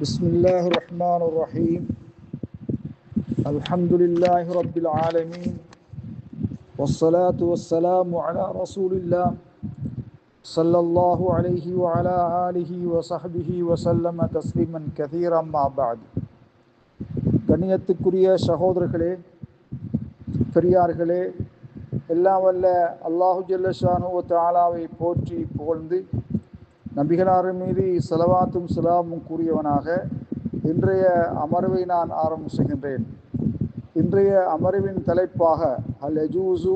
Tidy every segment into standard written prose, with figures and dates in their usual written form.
بسم الله الرحمن الرحيم الحمد لله رب العالمين والصلاة والسلام على رسول الله صلى الله عليه وعلى آله وصحبه وسلم تسليما كثيرا ما بعد. கண்ணியத்துக்குரிய சகோதரர்களே, பெரியார்களே, எல்லாம் வல்ல அல்லாஹு ஜல்ல ஷானு வ தஆலாவை போற்றி புகழ்ந்து நபிகளார் மீது ஸலவாத்தும் ஸலாமும் கூறியவனாக இன்றைய அமர்வை நான் ஆரம்பிக்கின்றேன். இன்றைய அமர்வின் தலைப்பாக அல் யஜூசு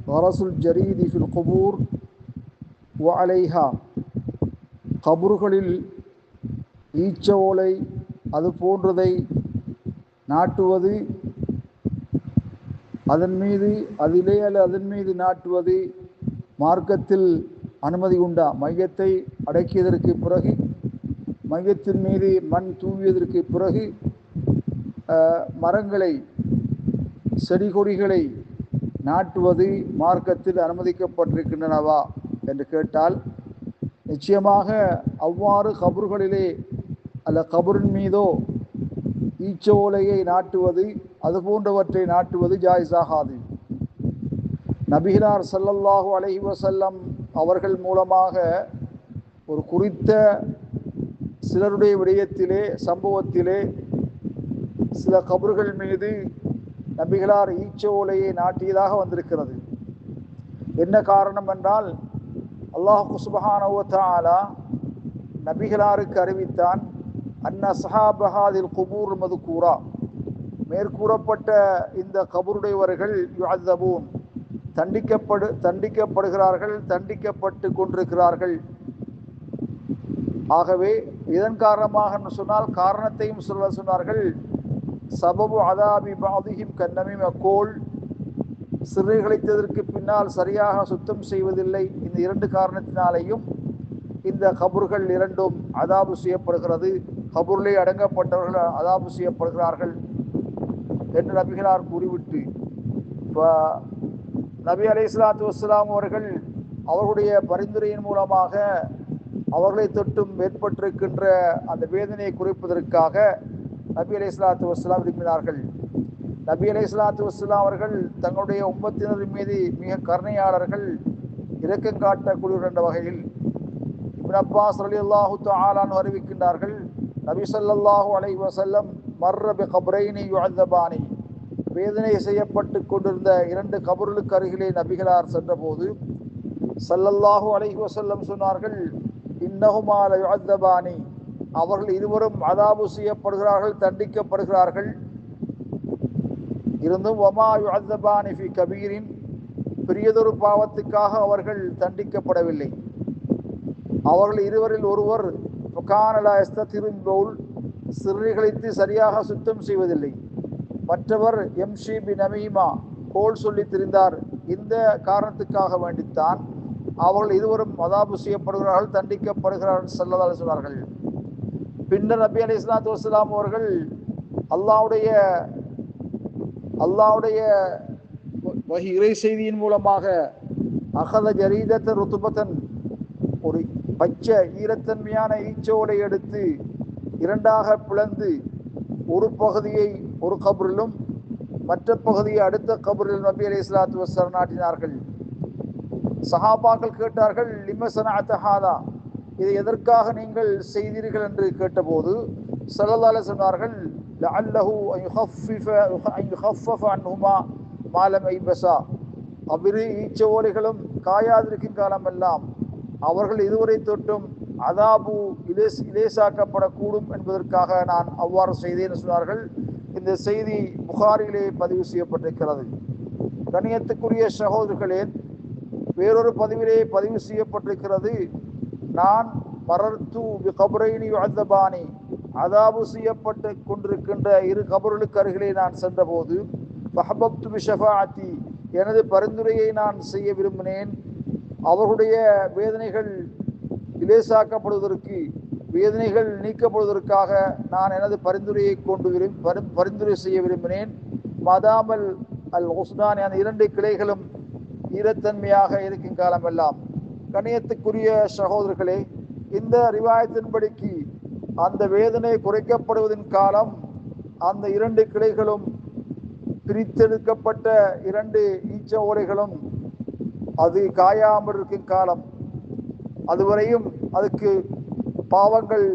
வரசுல் ஜரீதி ஃபில் குபூர் வ அலைஹா, கபூர்களில் ஈச்ச ஓலை அது போன்றதை நாட்டுவது, அதன் மீது நாட்டுவது மார்க்கத்தில் அனுமதி உண்டா? மையத்தை அடக்கியதற்கு பிறகு, மையத்தின் மீது மண் தூவியதற்கு பிறகு மரங்களை, செடி கொடிகளை நாட்டுவது மார்க்கத்தில் அனுமதிக்கப்பட்டிருக்கின்றனவா என்று கேட்டால், நிச்சயமாக அவ்வாறு கபூர்களிலே அல்ல கபூரின் மீதோ ஈச்ச ஓலையை நாட்டுவது அது போன்றவற்றை நாட்டுவது ஜாயிஸாகாது. நபிகளார் ஸல்லல்லாஹு அலைஹி வஸல்லம் அவர்கள் மூலமாக ஒரு குறித்த சிலருடைய விடயத்திலே, சம்பவத்திலே சில கபர்கள் மீது நபிகளார் ஈச்ச ஓலையை நாட்டியதாக வந்திருக்கிறது. என்ன காரணம் என்றால், அல்லாஹ் சுப்ஹானஹு வ தஆலா நபிகளாருக்கு அறிவித்தான், அன்ன ஸஹாபஹாதில் குபூர் மதுக்கூரா, மேற்கூறப்பட்ட இந்த கபருடையவர்கள் யுஅzzபூன், தண்டிக்கப்படுகிறார்கள், தண்டிக்கப்பட்டு கொண்டிருக்கிறார்கள். ஆகவே இதன் காரணமாக சொன்னால், காரணத்தையும் சொல்ல சொன்னார்கள். சபபு அதாபி பாதிஹிம் கன்னமிம கோல், சிறைகளித்ததற்கு பின்னால் சரியாக சுத்தம் செய்வதில்லை. இந்த இரண்டு காரணத்தினாலேயும் இந்த கபூர்கள் இரண்டும் அதாபு செய்யப்படுகிறது, கபூரிலே அடங்கப்பட்டவர்கள் அதாபு செய்யப்படுகிறார்கள் என்று நபிகளார் கூறிவிட்டு, நபி அலைஹிஸ்ஸலாத்து வஸ்ஸலாம் அவர்கள் அவர்களுடைய பரிந்துரையின் மூலமாக அவர்களை தொட்டும் ஏற்பட்டிருக்கின்ற அந்த வேதனையை குறைப்பதற்காக நபி அலைஹிஸ்ஸலாத்து வஸ்ஸலாம் விரும்பினார்கள். நபி அலைஹிஸ்ஸலாத்து வஸ்ஸலாம் அவர்கள் தங்களுடைய உம்மத்தினரின் மீது மிக கருணையாளர்கள், இரக்கம் காட்டக்கூடியவர் என்ற வகையில் இப்னு அப்பாஸ் ரலியல்லாஹு தஆலா அன்ஹு அறிவிக்கின்றார்கள், நபி ஸல்லல்லாஹு அலைஹி வஸல்லம் மர்ர பி கப்ரைனி யுஅzzபானி, வேதனை செய்யப்பட்டு கொண்டிருந்த இரண்டு கபர்களுக்கு அருகிலே நபிகளார் சென்றபோது ஸல்லல்லாஹு அலைஹி வஸல்லம் சொன்னார்கள், இன்னஹுமா லயுஅzzபானி, அவர்கள் இருவரும் அதாபு செய்யப்படுகிறார்கள், தண்டிக்கப்படுகிறார்கள். இருந்தும் வமா யுஅzzபானி ஃபி கபீரின், பெரியதொரு பாவத்துக்காக அவர்கள் தண்டிக்கப்படவில்லை. அவர்கள் இருவரில் ஒருவர் கான லா யஸ்ததிருல் பவுல், சிறுநீர்கழித்து சரியாக சுத்தம் செய்வதில்லை. மற்றவர் எம்ஷி பி நமீமா, கோல் சொல்லி திரிந்தார். இந்த காரணத்துக்காக வேண்டித்தான் அவர்கள் இருவரும் அதாபு செய்யப்படுகிறார்கள், தண்டிக்கப்படுகிறார்கள் ஸல்லல்லாஹு அலைஹி சொன்னார்கள். பின்னர் நபி அலைஹிஸ்ஸலாத்து வஸ்ஸலாம் அவர்கள் அல்லாஹ்வுடைய வஹி இறை செய்தியின் மூலமாக அகத ஜரீதத்த ருத்துபத்தன், ஒரு பச்சை ஈரத்தன்மையான ஈச்சோலை எடுத்து இரண்டாக பிளந்து ஒரு பகுதியை ஒரு கபரிலும் மற்ற பகுதியை அடுத்த கபரில் நபி அலைஹிஸ்ஸலாத்து வஸ்ஸலாம் நாட்டினார்கள். சஹாபாக்கள் கேட்டார்கள், லிம ஸனஅத ஹாதா, இதை எதற்காக நீங்கள் செய்தீர்கள் என்று கேட்டபோது ஸல்லல்லாஹு அலைஹி சொன்னார்கள், லஅல்லஹு அன் யுகஃஃபஃப அன்ஹுமா மா லம் யபஸா, அவ்விரு ஈச்ச ஓலைகளும் காயாதிருக்கும் காலமெல்லாம் அவர்கள் இதுவரை தொட்டும் அதாபு இலேசாக்கப்படக்கூடும் என்பதற்காக நான் அவ்வாறு செய்தேன் சொன்னார்கள். இந்த செய்தி புகாரிலே பதிவு செய்யப்பட்டிருக்கிறது. கண்ணியத்துக்குரிய சகோதரர்களே, வேறொரு பதிவிலே பதிவு செய்யப்பட்டிருக்கிறது, நான் மரர்து பி கப்ரைனி யுஅzzபானி, அதாபு செய்யப்பட்டு கொண்டிருக்கின்ற இரு கபர்களுக்கு அருகிலே நான் சென்றபோது ஃபஹபப்து பி ஷஃபாஅத்தி, எனது பரிந்துரையை நான் செய்ய விரும்பினேன். அவர்களுடைய வேதனைகள் இலேசாக்கப்படுவதற்கு, வேதனைகள் நீக்கப்படுவதற்காக நான் எனது பரிந்துரையை பரிந்துரை செய்ய விரும்பினேன். மதாமல் அல் உஸ்னான், அந்த இரண்டு கிளைகளும் ஈரத்தன்மையாக இருக்கும் காலமெல்லாம். கண்ணியத்துக்குரிய சகோதரர்களே, இந்த ரிவாயத்தின்படிக்கு அந்த வேதனை குறைக்கப்படுவதின் காலம் அந்த இரண்டு கிளைகளும் பிரித்தெடுக்கப்பட்ட இரண்டு ஈச்ச ஓலைகளும் அது காயாமல் இருக்கும் காலம், அதுவரையும் அதுக்கு பாவங்கள்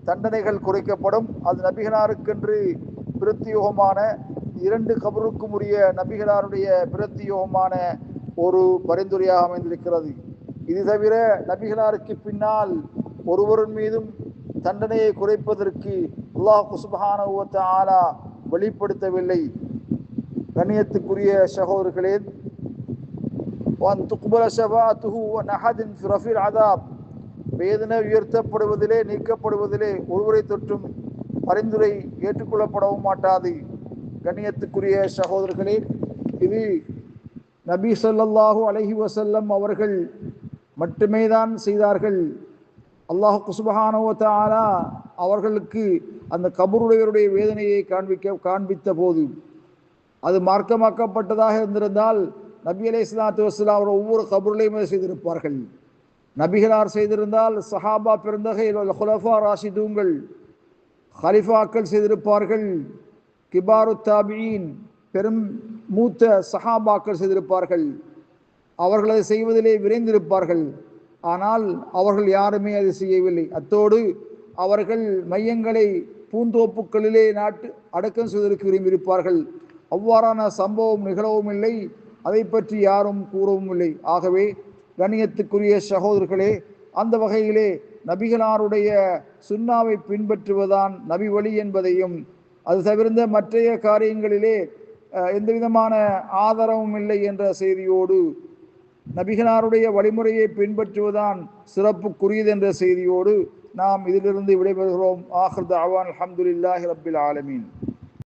தண்டனைகள் குறைக்கப்படும். அது நபிகளாருக்கென்று பிரத்தியோகமான இரண்டு கபருக்கும் உரிய நபிகளாருடைய பிரத்தியோகமான ஒரு பரிந்துரையாக அமைந்திருக்கிறது. இது தவிர நபிகளாருக்கு பின்னால் ஒருவரின் மீதும் தண்டனையை குறைப்பதற்கு அல்லாஹ் சுப்ஹானஹு வ தஆலா வெளிப்படுத்தவில்லை. கண்ணியத்துக்குரிய சகோதரர்களே, வேதனை உயர்த்தப்படுவதிலே நீக்கப்படுவதிலே ஒருவரை தொற்றும் பரிந்துரை ஏற்றுக்கொள்ளப்படவும் மாட்டாது. கண்ணியத்துக்குரிய சகோதரர்களே, இது நபி ஸல்லல்லாஹு அலைஹி வஸல்லம் அவர்கள் மட்டுமே தான் செய்தார்கள். அல்லாஹ் சுப்ஹானஹு வ தஆலா அவர்களுக்கு அந்த கபருடையவருடைய வேதனையை காண்பித்த போது அது மார்க்கமாக்கப்பட்டதாக இருந்திருந்தால் நபி அலைஹிஸ்ஸலாத்து வஸ்ஸலாம் அவர்கள் ஒவ்வொரு கபருளையுமே செய்திருப்பார்கள். நபிகளார் செய்திருந்தால் சஹாபா பெருந்தகை குலஃபா ராஷிதூன்கள் ஹலிஃபாக்கள் செய்திருப்பார்கள். கிபாரு தாபியின் பெரும் மூத்த சஹாபாக்கள் செய்திருப்பார்கள். அவர்கள் அதை செய்வதிலே விரைந்திருப்பார்கள். ஆனால் அவர்கள் யாருமே அதை செய்யவில்லை. அத்தோடு அவர்கள் மையங்களை பூந்தோப்புக்களிலே அடக்கம் செய்வதற்கு விரும்பியிருப்பார்கள். அவ்வாறான சம்பவம் நிகழவும் இல்லை, அதை பற்றி யாரும் கூறவும் இல்லை. ஆகவே கண்ணியத்துக்குரிய சகோதரர்களே, அந்த வகையிலே நபிகளாருடைய சுன்னாவை பின்பற்றுவதுதான் நபி வழி என்பதையும், அது தவிர்ந்த மற்றைய காரியங்களிலே எந்த விதமான ஆதரவும் இல்லை என்ற செய்தியோடு நபிகளாருடைய வழிமுறையை பின்பற்றுவதுதான் சிறப்புக்குரியது என்ற செய்தியோடு நாம் இதிலிருந்து விடைபெறுகிறோம். ஆகிர் தஅவானா அல்ஹம்துலில்லாஹி ரப்பில் ஆலமீன்.